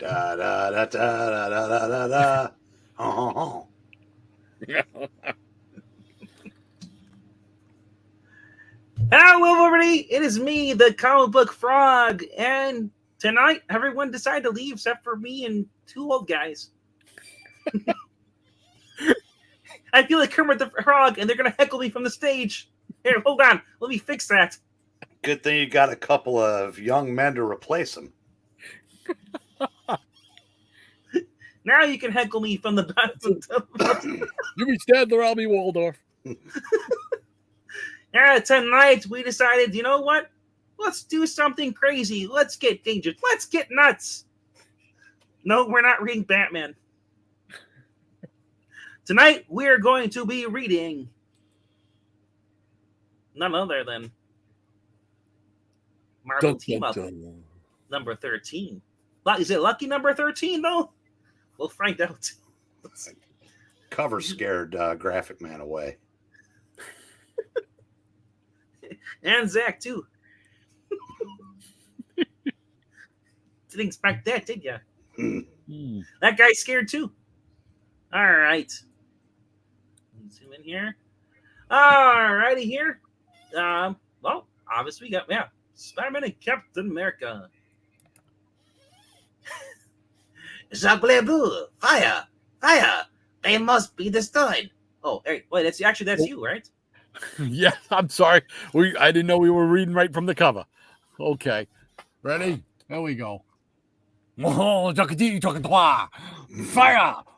Da da da da da da da da. Oh. Hello, everybody! It is me, the comic book frog, and tonight everyone decided to leave except for me and two old guys. I feel like Kermit the Frog, and they're gonna heckle me from the stage. Here, hold on, let me fix that. Good thing you got a couple of young men to replace them. Now you can heckle me from the bottom. You be Stadler, I'll be Waldorf. Tonight we decided, you know what? Let's do something crazy. Let's get dangerous. Let's get nuts. No, we're not reading Batman. Tonight we are going to be reading none other than Marvel Team Up number 13. Is it lucky number 13 though? We'll find out. Cover scared Graphic Man away. And Zach too. Didn't expect that, did ya? That guy's scared too. All right. Zoom in here. All righty here. Well, obviously we got Spider-Man and Captain America. Blue, fire, fire! They must be destroyed. Oh, wait, that's you, right? Yeah, I'm sorry. I didn't know we were reading right from the cover. Okay, ready? There we go. Fire,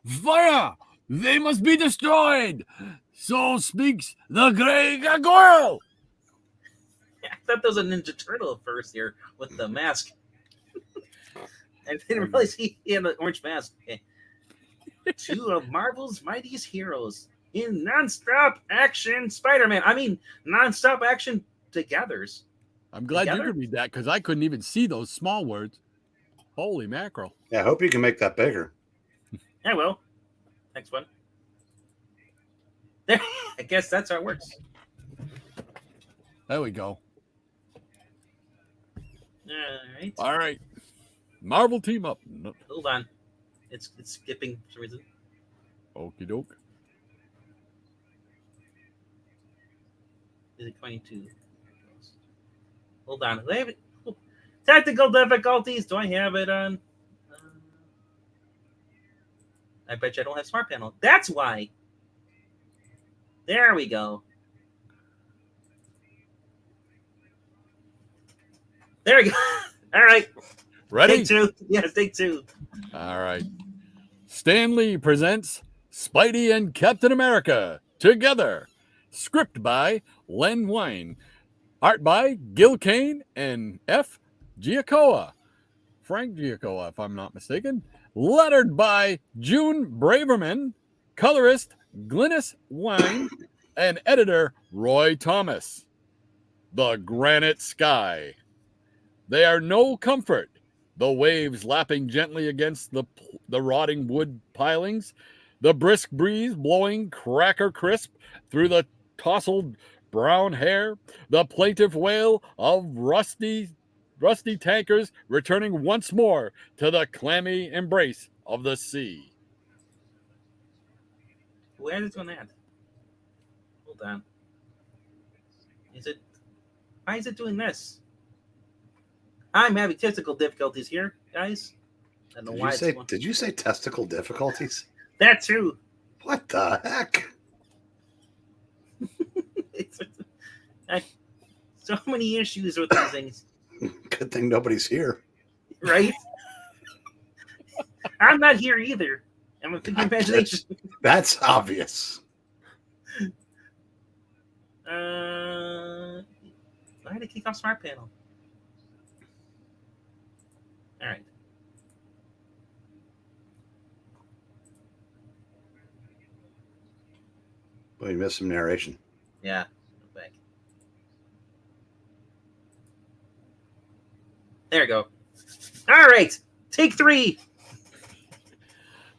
fire! They must be destroyed. So speaks the Grey Gargoyle. I thought there was a Ninja Turtle at first here with the mask. I didn't realize he had an orange mask. Okay. Two of Marvel's mightiest heroes in non-stop action Spider-Man. I mean, non-stop action togethers. I'm glad you could read that because I couldn't even see those small words. Holy mackerel. Yeah, I hope you can make that bigger. I will. Next one. There. I guess that's how it works. There we go. All right. All right. Marvel Team Up. Hold on. It's skipping for some reason. Okie doke. Is it 22? Hold on. Technical difficulties. Do I have it on? I bet you I don't have Smart Panel. That's why. There we go. There we go. All right. Ready? Take two. Yes, take two. All right. Stan Lee presents Spidey and Captain America together. Script by Len Wien. Art by Gil Kane and F. Giacoia. Frank Giacoia, if I'm not mistaken. Lettered by June Braverman. Colorist Glynis Wine. And editor Roy Thomas. The Granite Sky. They are no comfort. The waves lapping gently against the rotting wood pilings, the brisk breeze blowing cracker crisp through the tousled brown hair, the plaintive wail of rusty tankers returning once more to the clammy embrace of the sea. Where is it going at? Hold on. Why is it doing this? I'm having technical difficulties here, guys. I don't know why. Did you say testicle difficulties? That too. What the heck? So many issues with these things. Good thing nobody's here. Right? I'm not here either. I'm a thinking imagination. That's obvious. Why did it kick off Smart Panel? All right. Well, you missed some narration. Yeah. Back. There we go. All right. Take three.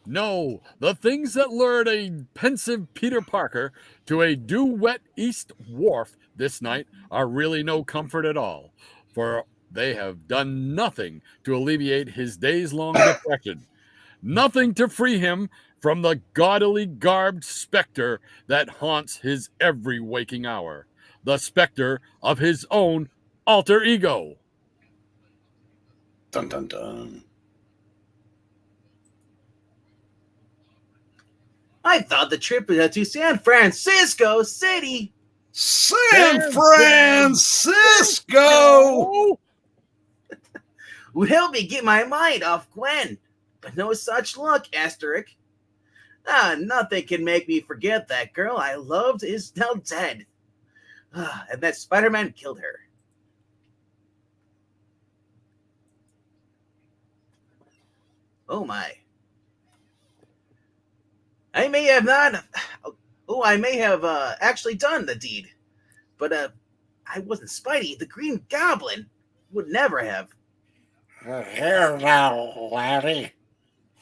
No, the things that lured a pensive Peter Parker to a dew-wet East Wharf this night are really no comfort at all. For They have done nothing to alleviate his days-long depression, nothing to free him from the gaudily garbed specter that haunts his every waking hour, the specter of his own alter ego. Dun dun dun. I thought the trip was to San Francisco City. San Francisco! Would help me get my mind off Gwen, but no such luck, asterisk. Nothing can make me forget that girl I loved is now dead. And that Spider-Man killed her. Oh my. I may have not. I may have actually done the deed, but I wasn't Spidey. The Green Goblin would never have. Here now, laddie.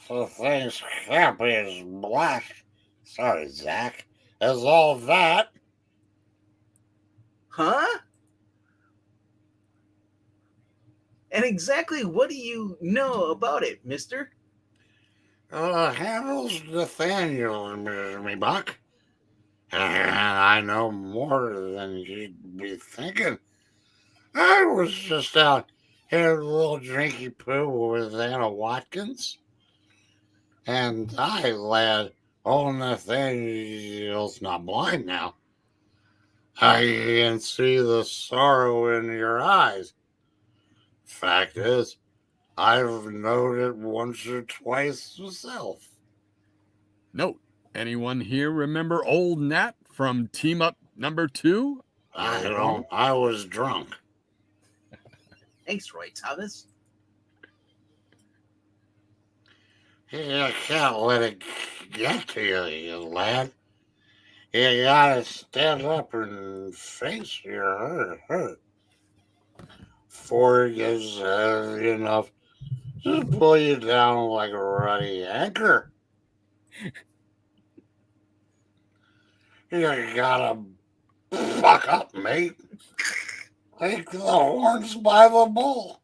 So things can't be as black. Sorry, Zach. As all that. Huh? And exactly what do you know about it, mister? Handles Nathaniel, me buck. And I know more than you'd be thinking. I was just out here a little drinky poo with Anna Watkins. And I, lad, old Nathaniel's not blind now. I can see the sorrow in your eyes. Fact is, I've known it once or twice myself. Note, anyone here remember old Nat from Team Up number 2? I don't. I was drunk. Thanks, Roy Thomas. You can't let it get to you, you lad. You gotta stand up and face your hurt. Before it gets heavy enough to pull you down like a ruddy anchor. You gotta buck up, mate. Take the horns by the bull,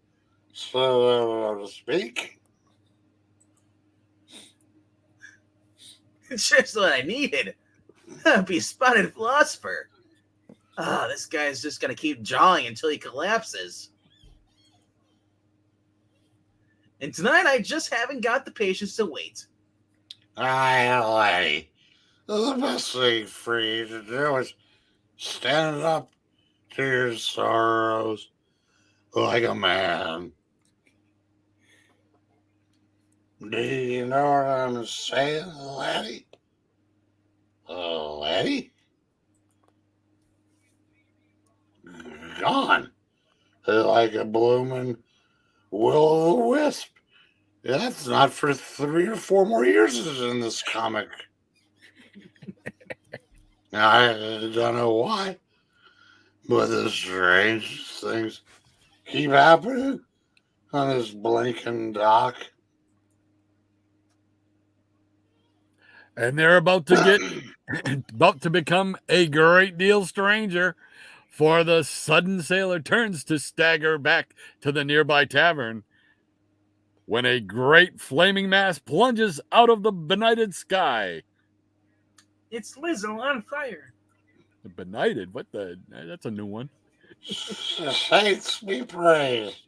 so to speak. It's just what I needed. Be a spotted philosopher. This guy's just gonna keep jawing until he collapses. And tonight I just haven't got the patience to wait. Aye, laddie. The best thing for you to do is stand up to your sorrows like a man. Do you know what I'm saying, laddie? Laddie? Gone. Like a bloomin' will-o'-the-wisp. That's not for 3 or 4 more years in this comic. I don't know why, but the strange things keep happening on this blinking dock. And they're about to become a great deal stranger, for the sudden sailor turns to stagger back to the nearby tavern when a great flaming mass plunges out of the benighted sky. It's Lizzo on fire. The benighted? What the? That's a new one. Saints be praised.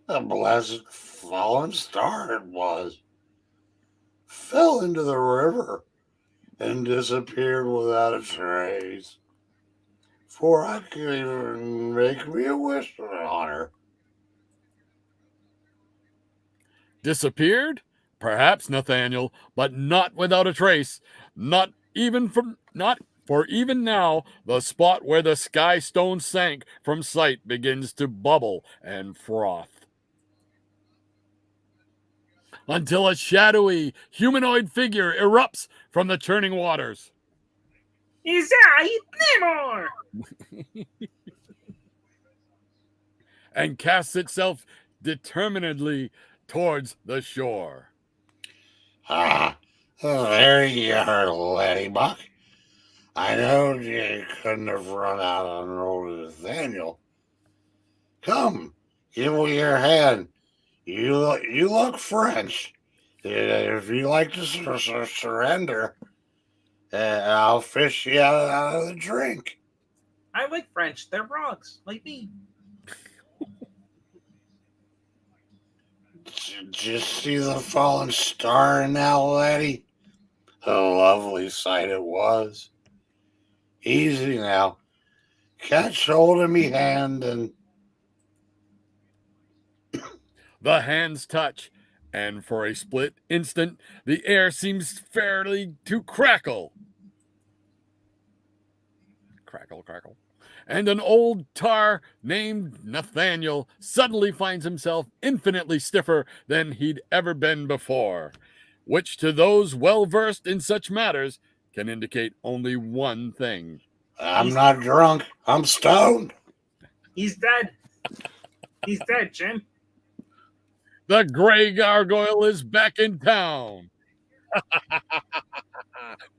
The blessed fallen star it was. Fell into the river and disappeared without a trace. For I could even make me a wish on her. Disappeared? Perhaps, Nathaniel, but not without a trace. Not for even now, the spot where the sky stone sank from sight begins to bubble and froth. Until a shadowy, humanoid figure erupts from the churning waters. Is I Namor? And casts itself determinedly towards the shore. There you are, Laddybuck. I know you couldn't have run out on old Nathaniel. Come, give me your hand. You look French. If you like to surrender, I'll fish you out of the drink. I like French. They're frogs, like me. Just see the fallen star now, laddie? A lovely sight it was. Easy now. Catch hold of me hand and... The hands touch, and for a split instant, the air seems fairly to crackle. Crackle, crackle. And an old tar named Nathaniel suddenly finds himself infinitely stiffer than he'd ever been before, which to those well versed in such matters can indicate only one thing. I'm not drunk. I'm stoned. He's dead. He's dead, Jim. The Grey Gargoyle is back in town.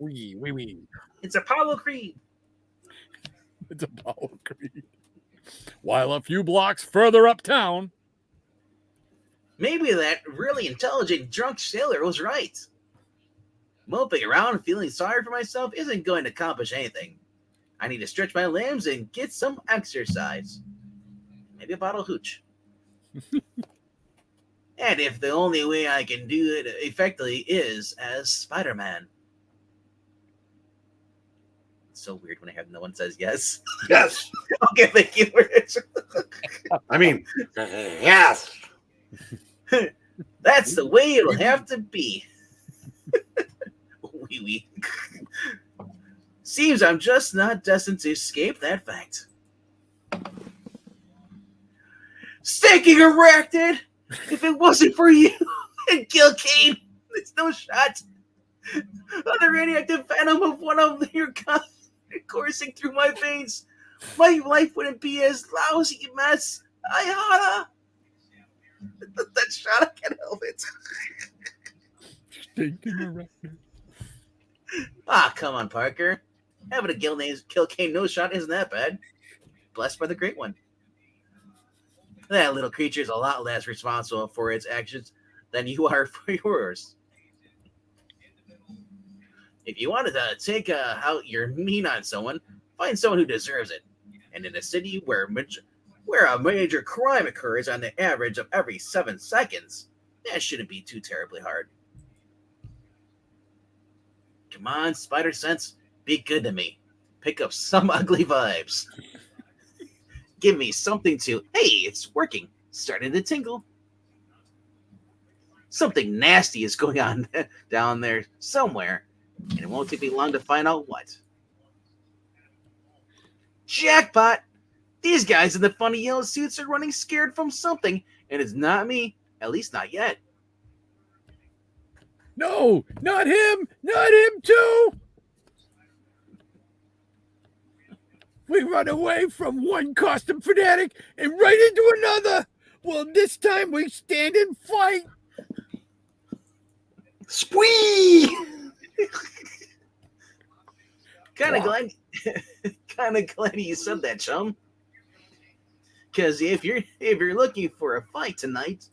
Wee. It's Apollo Creed. It's Apollo Creed. While a few blocks further uptown, maybe that really intelligent drunk sailor was right. Moping around and feeling sorry for myself isn't going to accomplish anything. I need to stretch my limbs and get some exercise. Maybe a bottle of hooch. And if the only way I can do it effectively is as Spider-Man. It's so weird when I have no one says yes. Yes. Okay, thank you. I mean, yes. That's the way it'll have to be. Wee. Seems I'm just not destined to escape that fact. Staking erected! If it wasn't for you and Gil Kane, there's no shot of the radioactive venom of one of your kind coursing through my veins. My life wouldn't be as lousy a mess. I oughta. That shot, I can't help it. Staking erected. Ah, come on, Parker. Having a Gil Kane no shot isn't that bad. Blessed by the great one. That little creature is a lot less responsible for its actions than you are for yours. If you wanted to take out your mean on someone, find someone who deserves it. And in a city where a major crime occurs on the average of every 7 seconds, that shouldn't be too terribly hard. Come on, Spider Sense, be good to me. Pick up some ugly vibes. Give me something to, hey, it's working. Starting to tingle. Something nasty is going on down there somewhere, and it won't take me long to find out what. Jackpot! These guys in the funny yellow suits are running scared from something, and it's not me. At least not yet. No, not him! Not him too! We run away from one costume fanatic and right into another. Well, this time we stand and fight. Squee! Kind of glad you said that, chum. Because if you're looking for a fight tonight,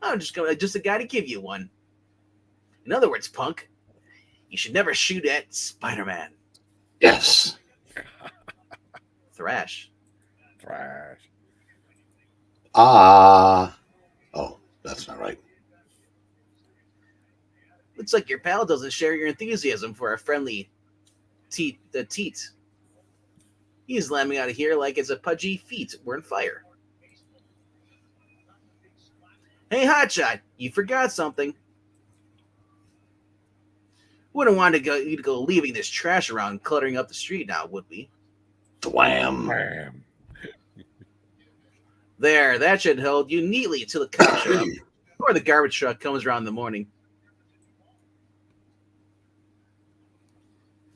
I'm just a guy to give you one. In other words, punk, you should never shoot at Spider-Man. Yes. Thrash. Oh, that's not right. Looks like your pal doesn't share your enthusiasm for a friendly teat. He's slamming out of here like it's a pudgy feet were in fire. Hey, Hotshot, you forgot something. Wouldn't want you to go leaving this trash around cluttering up the street now, would we? Wham. There, that should hold you neatly until the cops show up, or the garbage truck comes around in the morning.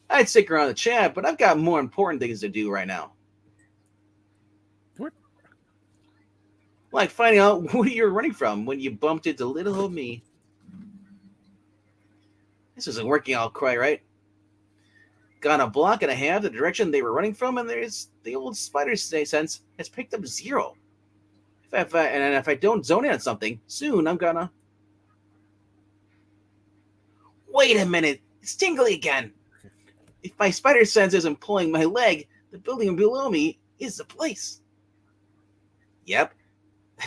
I'd stick around to chat, but I've got more important things to do right now. What? Like finding out who you're running from when you bumped into little old me. This isn't working out quite right. Gone a block and a half the direction they were running from, and there's the old spider sense has picked up 0. If I don't zone in on something, soon I'm gonna... Wait a minute, it's tingly again. If my spider sense isn't pulling my leg, the building below me is the place. Yep,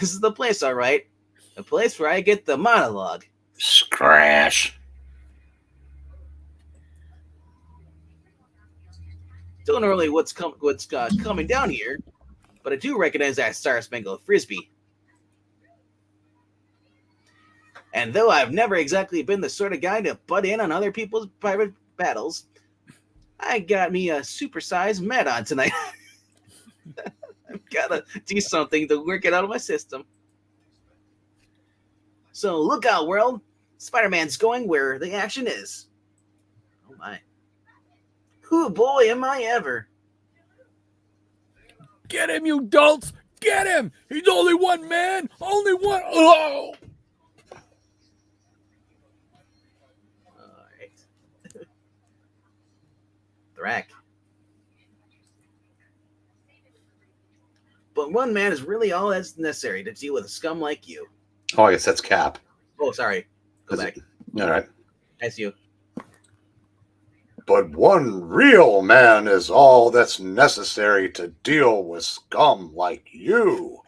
this is the place, all right. The place where I get the monologue. Scratch. Don't know really what's coming down here, but I do recognize that Star-Spangled Frisbee. And though I've never exactly been the sort of guy to butt in on other people's private battles, I got me a supersized med on tonight. I've got to do something to work it out of my system. So look out, world. Spider-Man's going where the action is. Oh my. Who boy am I ever. Get him, you dolts! Get him! He's only one man! Only one! Oh! Alright. Thrak. But one man is really all that's necessary to deal with a scum like you. Oh, I guess that's Cap. Oh, sorry. Go Is back. All right. That's you. But one real man is all that's necessary to deal with scum like you.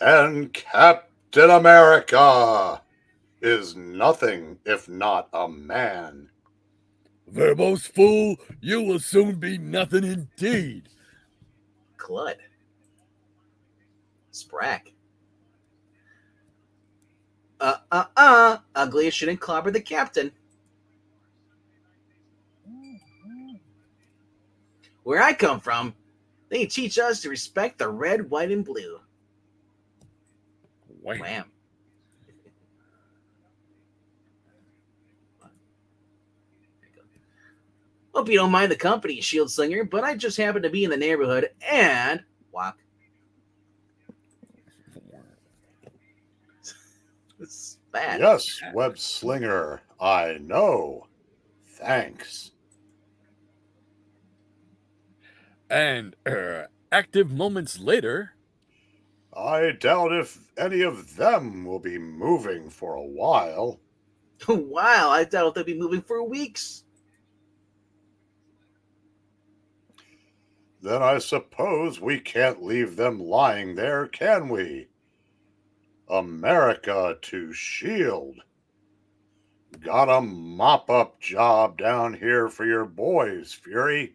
And Captain America is nothing if not a man. Verbose fool, you will soon be nothing indeed. Clud. Sprack. Ugly shouldn't clobber the captain. Where I come from, they teach us to respect the red, white, and blue. Wham. Wham. Hope you don't mind the company, Shield Slinger, but I just happen to be in the neighborhood and walk. It's bad. Yes, Web Slinger, I know. Thanks. And active moments later, I doubt if any of them will be moving for a while. Wow, I doubt they'll be moving for weeks. Then I suppose we can't leave them lying there, can we? America to shield. Got a mop-up job down here for your boys, Fury.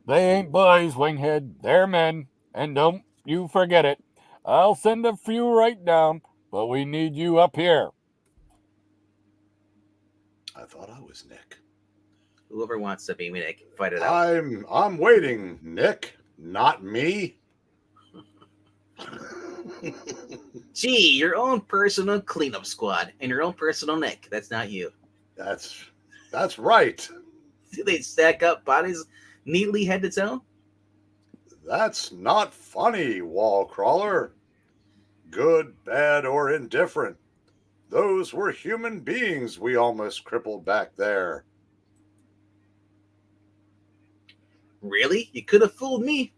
they ain't boys, Winghead. They're men. And don't you forget it. I'll send a few right down, but we need you up here. I thought I was Nick. Whoever wants to be me, they can fight it out. I'm waiting, Nick, not me. Gee, your own personal cleanup squad and your own personal Nick. That's not you. That's right. Do they stack up bodies neatly head to toe? That's not funny, wall crawler. Good, bad, or indifferent. Those were human beings we almost crippled back there. Really? You could have fooled me.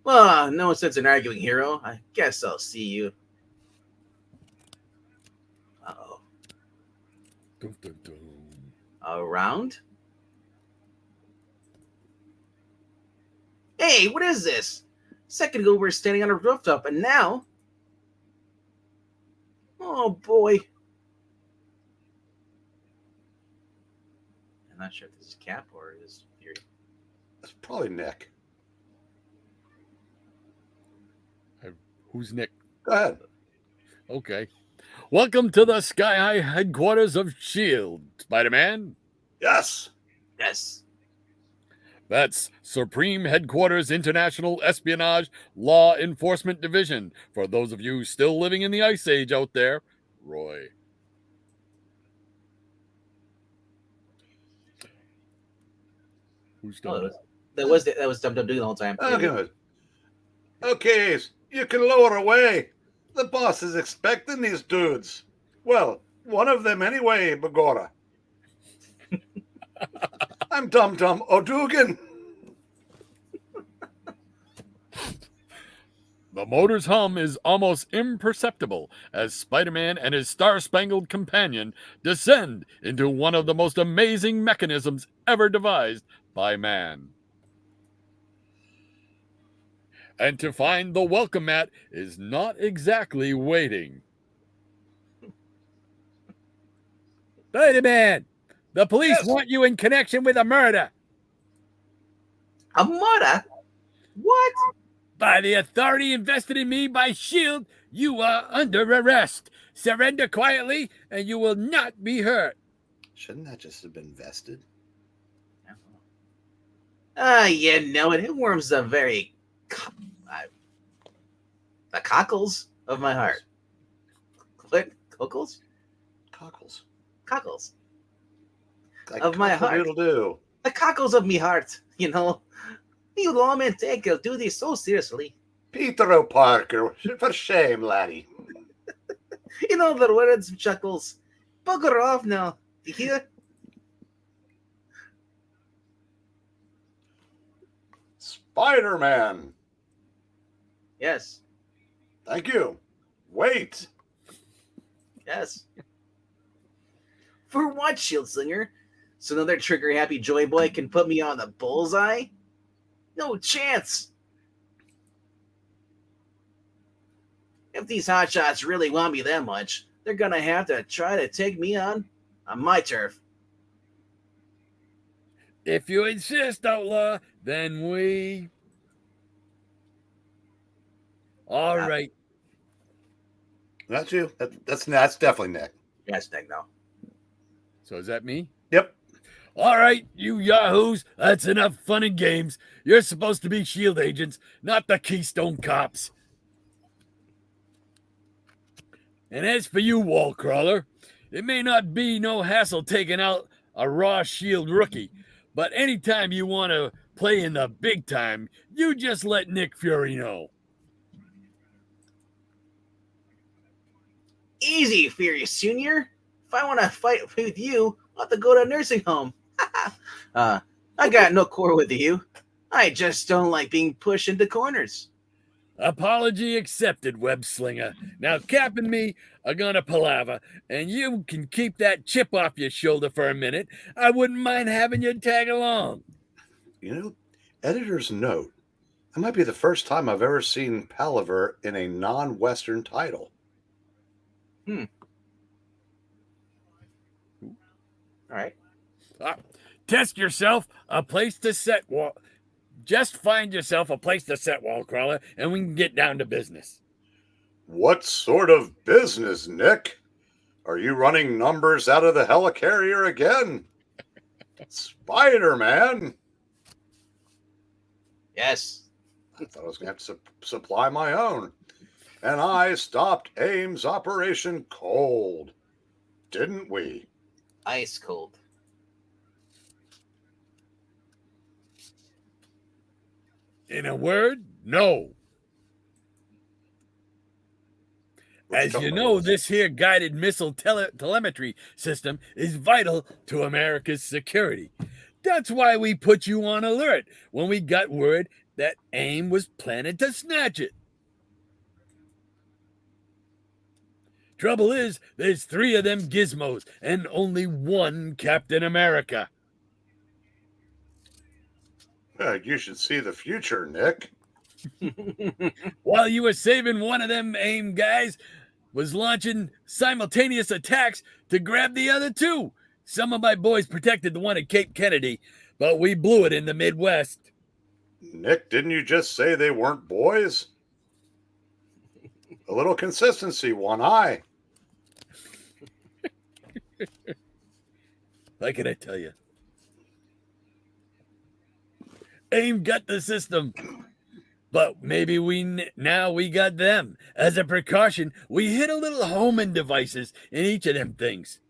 Well, no sense in arguing, hero. I guess I'll see you. Uh-oh. Dun, dun, dun. Around? Hey, what is this? A second ago we were standing on a rooftop, and now... Oh, boy. I'm not sure if this is Cap or is Fury. That's probably Nick. Who's Nick? Go ahead. Okay. Welcome to the Sky High headquarters of S.H.I.E.L.D., Spider-Man. Yes. Yes. That's Supreme Headquarters International Espionage Law Enforcement Division. For those of you still living in the Ice Age out there, Roy. Who's done? That was Dum Dum doing the whole time. Okay, you can lower away. The boss is expecting these dudes. Well, one of them anyway, Begorra. I'm Dum Dum O'Dugan. The motor's hum is almost imperceptible as Spider-Man and his star-spangled companion descend into one of the most amazing mechanisms ever devised by man. And to find the welcome mat is not exactly waiting. Spider-Man, the police want you in connection with a murder. A murder? What? By the authority invested in me by S.H.I.E.L.D., you are under arrest. Surrender quietly, and you will not be hurt. Shouldn't that just have been vested? You know it. It warms the very the cockles of my heart. What? Cockles? Cockles. Cockles. Like Of my heart. Do. The cockles of me heart, you know. You lawmen take your duty so seriously. Peter O'Parker, for shame, laddie. You know the words, Chuckles. Bugger off now. You hear? Spider-Man. Yes. Thank you. Wait. Yes. For what, Shield Slinger? So another trigger-happy Joy Boy can put me on the bullseye? No chance. If these hotshots really want me that much, they're gonna have to try to take me on my turf. If you insist, Outlaw, then we... All right. That's you. That's definitely Nick. Yes, Nick, no. So is that me? Yep. All right, you yahoos, that's enough fun and games. You're supposed to be S.H.I.E.L.D. agents, not the Keystone Cops. And as for you, Wallcrawler, it may not be no hassle taking out a raw S.H.I.E.L.D. rookie, but anytime you want to play in the big time, you just let Nick Fury know. Easy, Furious Jr. If I want to fight with you, I'll have to go to a nursing home. I got no quarrel with you. I just don't like being pushed into corners. Apology accepted, Web Slinger. Now Cap and me are gonna palaver, and you can keep that chip off your shoulder for a minute. I wouldn't mind having you tag along. You know, editor's note. That might be the first time I've ever seen palaver in a non-Western title. All right. Test yourself a place to set, just find yourself a place to set, Wallcrawler, and we can get down to business. What sort of business, Nick? Are you running numbers out of the helicarrier again? Spider-Man? Yes. I thought I was going to have to supply my own. And I stopped AIM's Operation cold. Didn't we? Ice cold. In a word, no. As you know, this here guided missile telemetry system is vital to America's security. That's why we put you on alert when we got word that AIM was planning to snatch it. Trouble is, there's 3 of them gizmos and only 1 Captain America. You should see the future, Nick. While you were saving one of them AIM guys, was launching simultaneous attacks to grab the other 2. Some of my boys protected the one at Cape Kennedy, but we blew it in the Midwest. Nick, didn't you just say they weren't boys? A little consistency, one eye. What can I tell you? AIM got the system, but maybe now we got them. As a precaution, we hid a little homing devices in each of them things.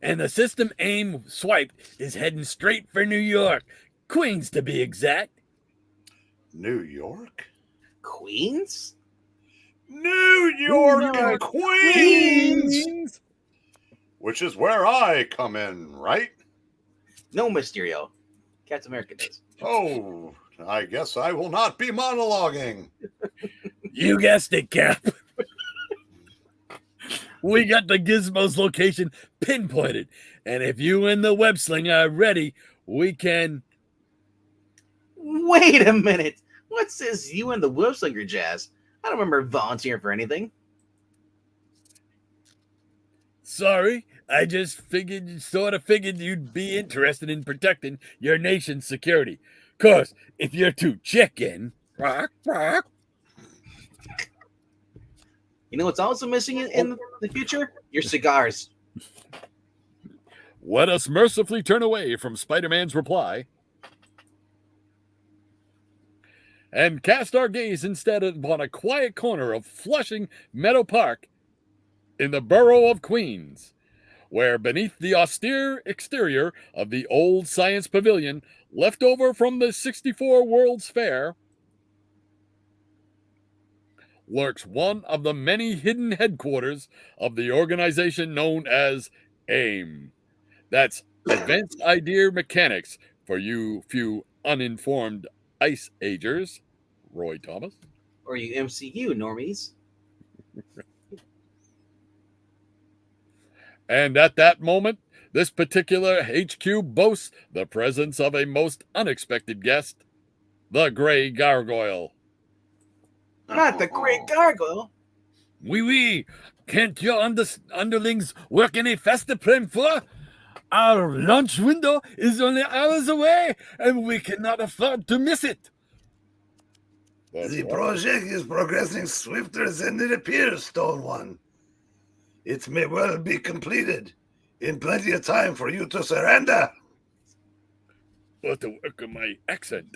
And the system AIM swiped is heading straight for New York, Queens to be exact. New York? Queens? New York York and Queens, which is where I come in, right? No, Mysterio. Captain America does. Oh, I guess I will not be monologuing. You guessed it, Cap. We got the Gizmo's location pinpointed. And if you and the web sling are ready, we can... Wait a minute. What's this you and the Whipslinger jazz? I don't remember volunteering for anything. Sorry, I just figured you'd be interested in protecting your nation's security. 'Cause if you're too chicken... You know what's also missing in the future? Your cigars. Let us mercifully turn away from Spider-Man's reply and cast our gaze instead upon a quiet corner of Flushing Meadow Park in the borough of Queens, where beneath the austere exterior of the old Science Pavilion, left over from the 64 World's Fair, lurks one of the many hidden headquarters of the organization known as AIM. That's Advanced Idea Mechanics for you few uninformed Ice Agers, Roy Thomas. Or you MCU normies. And at that moment, this particular HQ boasts the presence of a most unexpected guest, the Grey Gargoyle. Not the Grey Gargoyle. Oui. Can't your underlings work any faster, Prem for? Our launch window is only hours away, and we cannot afford to miss it. The project is progressing swifter than it appears, Stone One. It may well be completed in plenty of time for you to surrender. Or to work on my accent.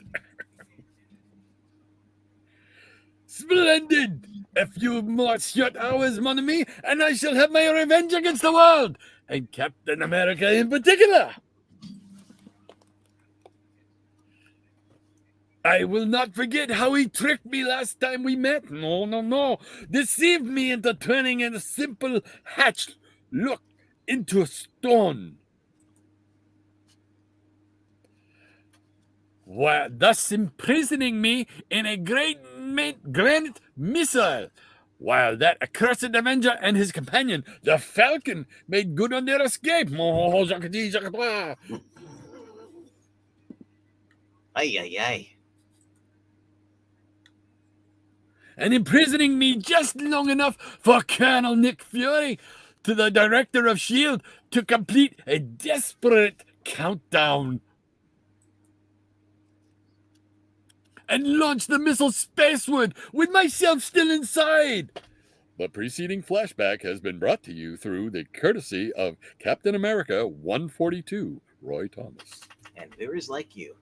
Splendid! A few more short hours, mon ami, and I shall have my revenge against the world, and Captain America in particular. I will not forget how he tricked me last time we met. No. Deceived me into turning a simple hatch look into a stone. While thus imprisoning me in a great granite missile, while that accursed Avenger and his companion, the Falcon, made good on their escape. Ay. And imprisoning me just long enough for Colonel Nick Fury, to the director of S.H.I.E.L.D., to complete a desperate countdown and launch the missile spaceward with myself still inside. The preceding flashback has been brought to you through the courtesy of Captain America 142, Roy Thomas. And viewers like you.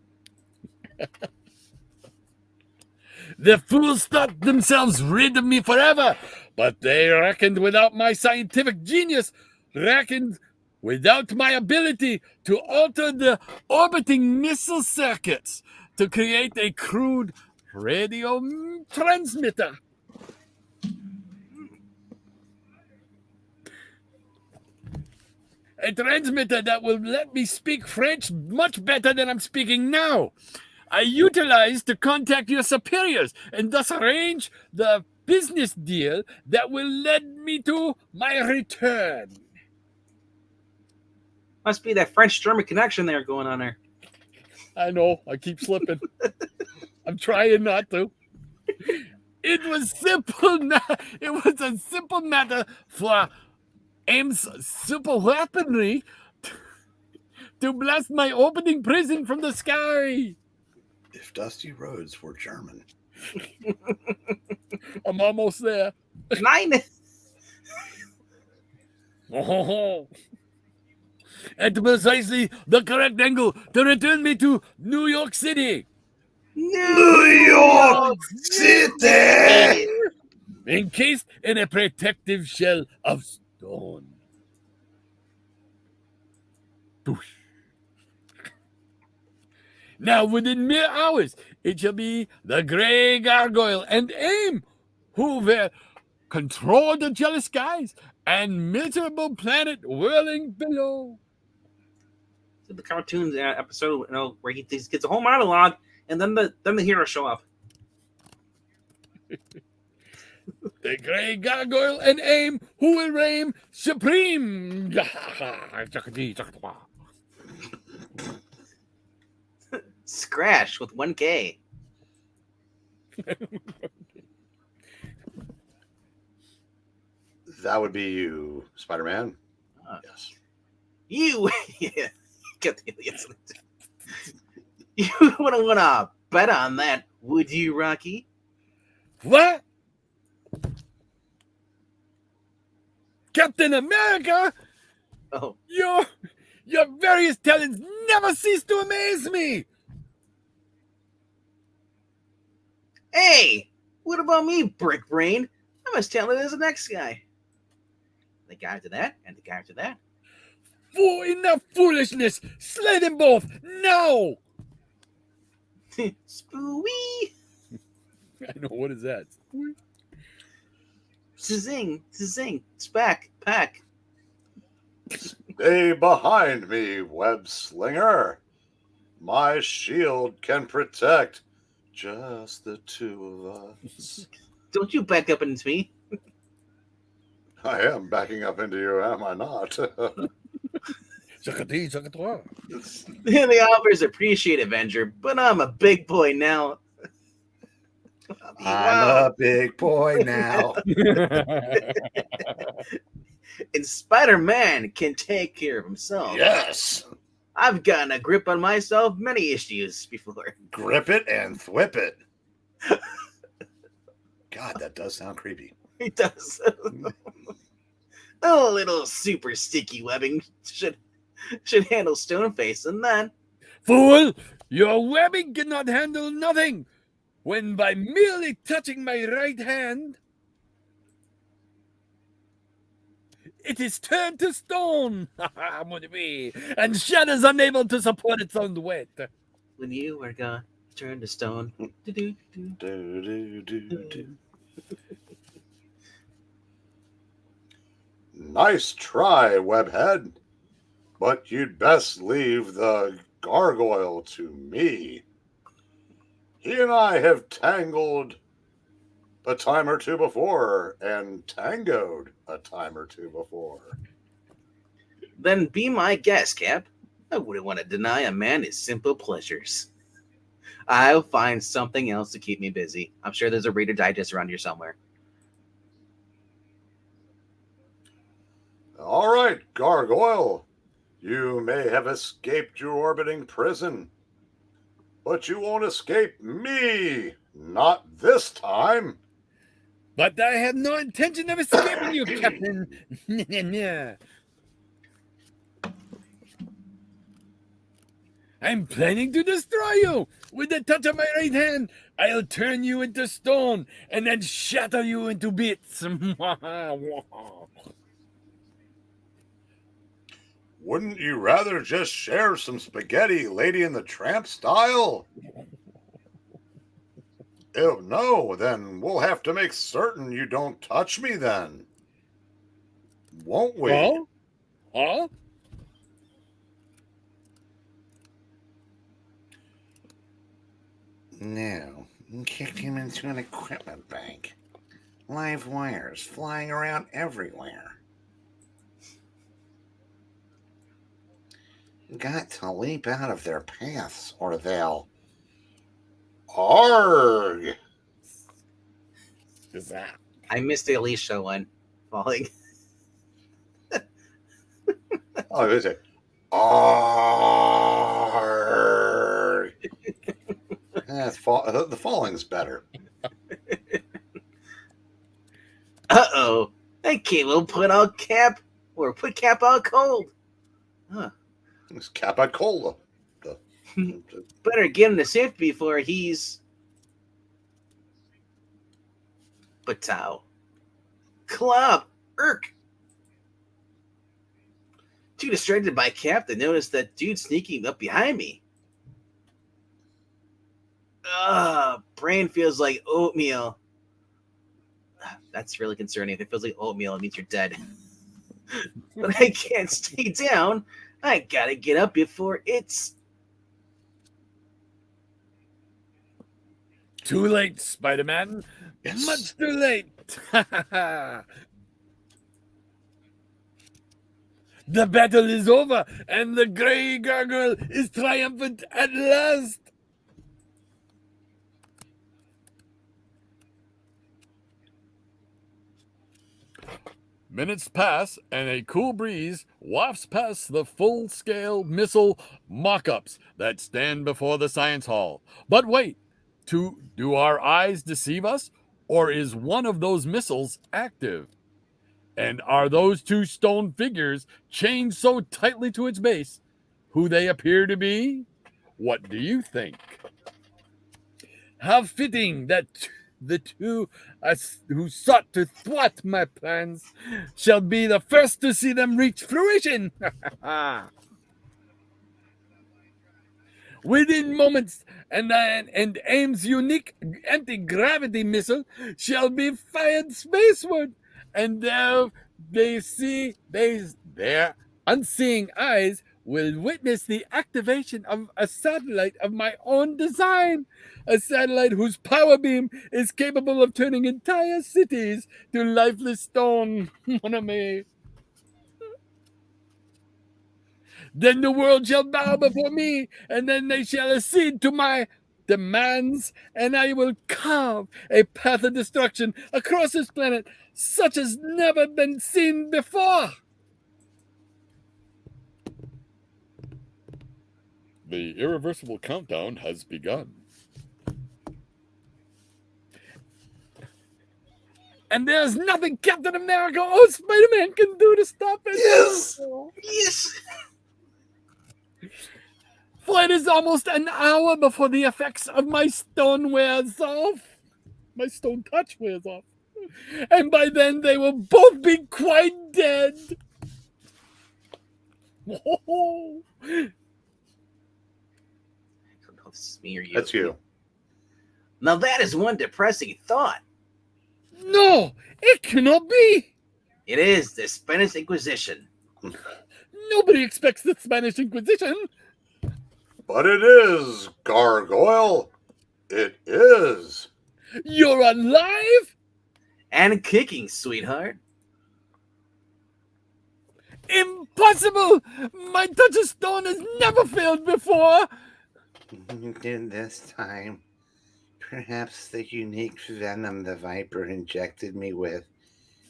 The fools thought themselves rid of me forever, but they reckoned without my scientific genius, reckoned without my ability to alter the orbiting missile circuits to create a crude radio transmitter. A transmitter that will let me speak French much better than I'm speaking now. I utilize to contact your superiors and thus arrange the business deal that will lead me to my return. Must be that French-German connection there going on there. I know, I keep slipping. I'm trying not to. It was a simple matter for AIM's super weaponry to blast my opening prison from the sky. If Dusty Rhodes were German. I'm almost there. Nine. Oh. At precisely the correct angle to return me to New York City. New York City! Encased in a protective shell of stone. Now, within mere hours, it shall be the Grey Gargoyle and AIM who control the jealous skies, and miserable planet whirling below. The cartoons episode, where he gets a whole monologue, and then the heroes show up. The Grey Gargoyle and aim who will reign supreme. Scratch with 1K. That would be you, Spider-Man. Yes. You, yeah, get the idiots. You wouldn't want to bet on that, would you, Rocky? What? Captain America? Oh, Your various talents never cease to amaze me. hey, what about me, Brick Brain? I'm as talented as the next guy. The guy after that, and the guy after that. For enough foolishness! Slay them both now! Spooey! I know, what is that? Zing, zing, spack, pack. Stay behind me, web slinger. My shield can protect just the two of us. Don't you back up into me. I am backing up into you, am I not? The offers appreciate Avenger, but I'm a big boy now. I'm a big boy now. And Spider-Man can take care of himself. Yes. I've gotten a grip on myself many issues before. Grip it and thwip it. God, that does sound creepy. He does. A little super sticky webbing should handle Stoneface, and then Fool! Your webbing cannot handle nothing! When by merely touching my right hand, it is turned to stone, and shadows unable to support its own weight. when you are gone, turn to stone. Do-do-do-do-do. Nice try, Webhead. But you'd best leave the gargoyle to me. He and I have tangled a time or two before, and tangoed a time or two before. Then be my guest, Cap. I wouldn't want to deny a man his simple pleasures. I'll find something else to keep me busy. I'm sure there's a Reader Digest around here somewhere. All right, Gargoyle. You may have escaped your orbiting prison, but you won't escape me. Not this time. But I have no intention of escaping you, Captain. I'm planning to destroy you. With the touch of my right hand, I'll turn you into stone and then shatter you into bits. Wouldn't you rather just share some spaghetti, Lady in the Tramp style? If no, then we'll have to make certain you don't touch me then. Won't we? Huh? No, kicked him into an equipment bank. Live wires flying around everywhere. Got to leap out of their paths or they'll... Arg! I missed the Alicia one. Falling. Oh, is it? Arg! The falling's better. Uh-oh. That kid will put Cap out cold. Huh. It's Kappa Cola. Better get him to safety before he's Batow. Club. Irk. Too distracted by Cap to notice that dude sneaking up behind me. Brain feels like oatmeal. That's really concerning. If it feels like oatmeal, it means you're dead. But I can't stay down. I gotta get up before it's... Too late, Spider-Man. Yes. Much too late. The battle is over, and the Grey Gargoyle is triumphant at last. Minutes pass, and a cool breeze wafts past the full-scale missile mock-ups that stand before the science hall. But wait, do our eyes deceive us, or is one of those missiles active? And are those two stone figures chained so tightly to its base who they appear to be? What do you think? How fitting that the two who sought to thwart my plans shall be the first to see them reach fruition. Within moments, and AIM's unique anti-gravity missile shall be fired spaceward, and their unseeing eyes will witness the activation of a satellite of my own design, a satellite whose power beam is capable of turning entire cities to lifeless stone. Mon ami. Then the world shall bow before me, and then they shall accede to my demands, and I will carve a path of destruction across this planet such as never been seen before. The irreversible countdown has begun. And there's nothing Captain America or Spider-Man can do to stop it. Yes! Yes! Flight is almost an hour before the effects of my stone wears off. My stone touch wears off. And by then they will both be quite dead. Whoa. I don't know if this is me or you. That's you. Now that is one depressing thought. No, it cannot be. It is the Spanish Inquisition. Nobody expects the Spanish Inquisition. But it is, Gargoyle. It is. You're alive? And kicking, sweetheart. Impossible! My touch of stone has never failed before. This time, perhaps the unique venom the Viper injected me with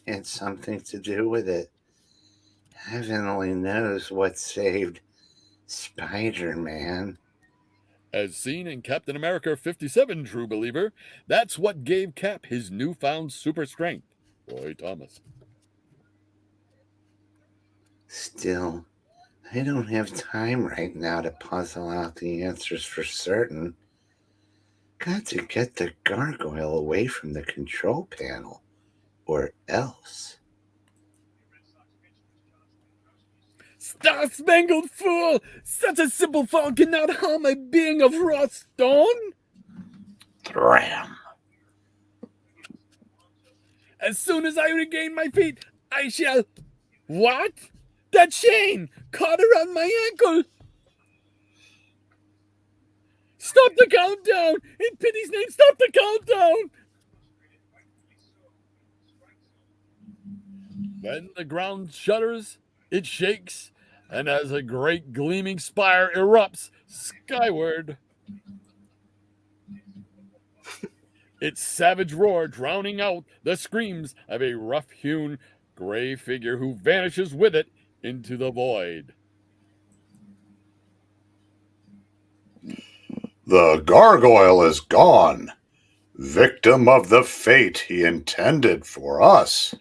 had something to do with it. Heaven only knows what saved Spider-Man. As seen in Captain America 57, true believer, that's what gave Cap his newfound super strength. Roy Thomas. Still, I don't have time right now to puzzle out the answers for certain. Got to get the gargoyle away from the control panel, or else. Star-spangled fool! Such a simple fall cannot harm a being of raw stone? Ram. As soon as I regain my feet, I shall... What? That chain caught around my ankle! Stop the countdown! In pity's name, stop the countdown! Then the ground shudders, it shakes, and as a great gleaming spire erupts skyward, its savage roar drowning out the screams of a rough-hewn gray figure who vanishes with it into the void. The gargoyle is gone, victim of the fate he intended for us.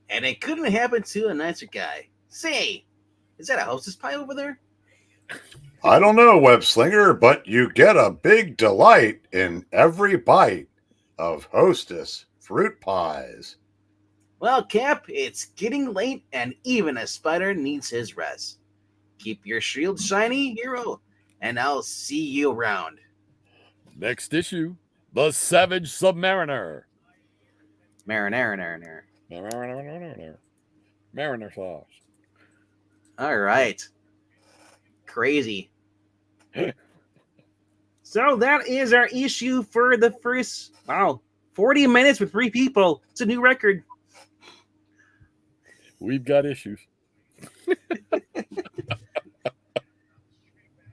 And it couldn't happen to a nicer guy. Say, is that a hostess pie over there? I don't know, Webslinger, but you get a big delight in every bite of Hostess fruit pies. Well, Cap, it's getting late and even a spider needs his rest. Keep your shield shiny, hero, and I'll see you around. Next issue, The Savage Submariner. Marinara. Mariner sauce. All right. Crazy. So that is our issue for the first, 40 minutes with 3 people. It's a new record. We've got issues.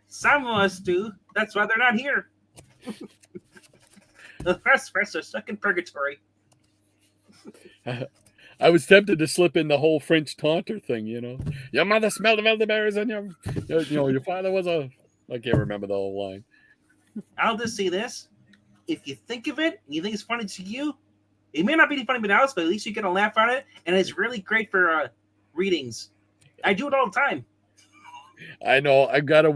Some of us do. That's why they're not here. The rest of us are stuck in purgatory. I was tempted to slip in the whole French taunter thing, Your mother smelled of elderberries and your father was a... I can't remember the whole line. I'll just say this. If you think of it, and you think it's funny to you, it may not be funny to else, but at least you get a laugh on it, and it's really great for readings. I do it all the time. I know. I gotta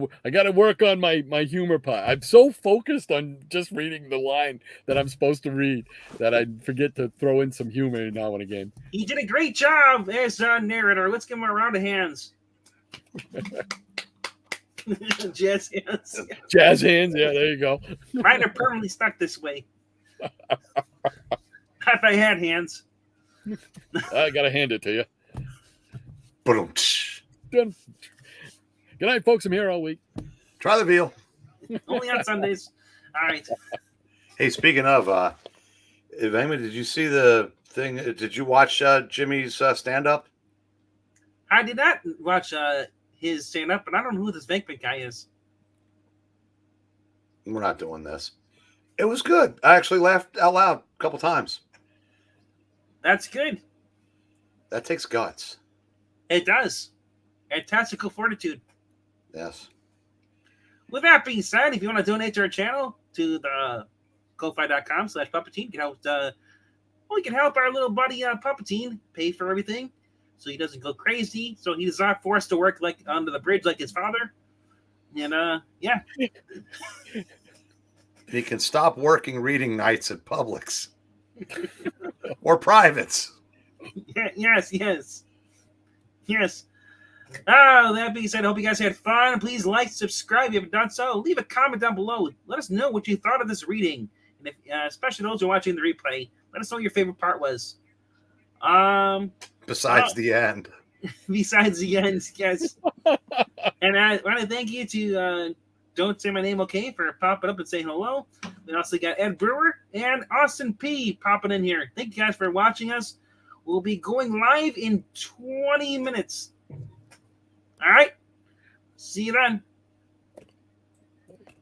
work on my humor part. I'm so focused on just reading the line that I'm supposed to read that I forget to throw in some humor now and again. You did a great job as a narrator. Let's give him a round of hands. Jazz hands. Jazz hands. Yeah, there you go. Mine are permanently stuck this way. If I had hands. I gotta hand it to you. Boom. Done. Good night, folks. I'm here all week. Try the veal. Only on Sundays. All right. Hey, speaking of, Amy, did you see the thing? Did you watch Jimmy's stand-up? I did not watch his stand-up, but I don't know who this Venkman guy is. We're not doing this. It was good. I actually laughed out loud a couple times. That's good. That takes guts. It does. And tactical fortitude. Yes. With that being said, if you want to donate to our channel, to the ko-fi.com/Puppetine, you can help. We can help our little buddy Puppetine pay for everything, so he doesn't go crazy. So he's not forced to work like under the bridge like his father. And yeah, He can stop working reading nights at Publix or privates. Yes. Oh, that being said, I hope you guys had fun. Please like, subscribe if you haven't done so. Leave a comment down below. Let us know what you thought of this reading. And if, especially those who are watching the replay, let us know what your favorite part was. Besides the end. Besides the end, yes. And I want to thank you to Don't Say My Name Okay for popping up and saying hello. We also got Ed Brewer and Austin P popping in here. Thank you guys for watching us. We'll be going live in 20 minutes. All right. See you then.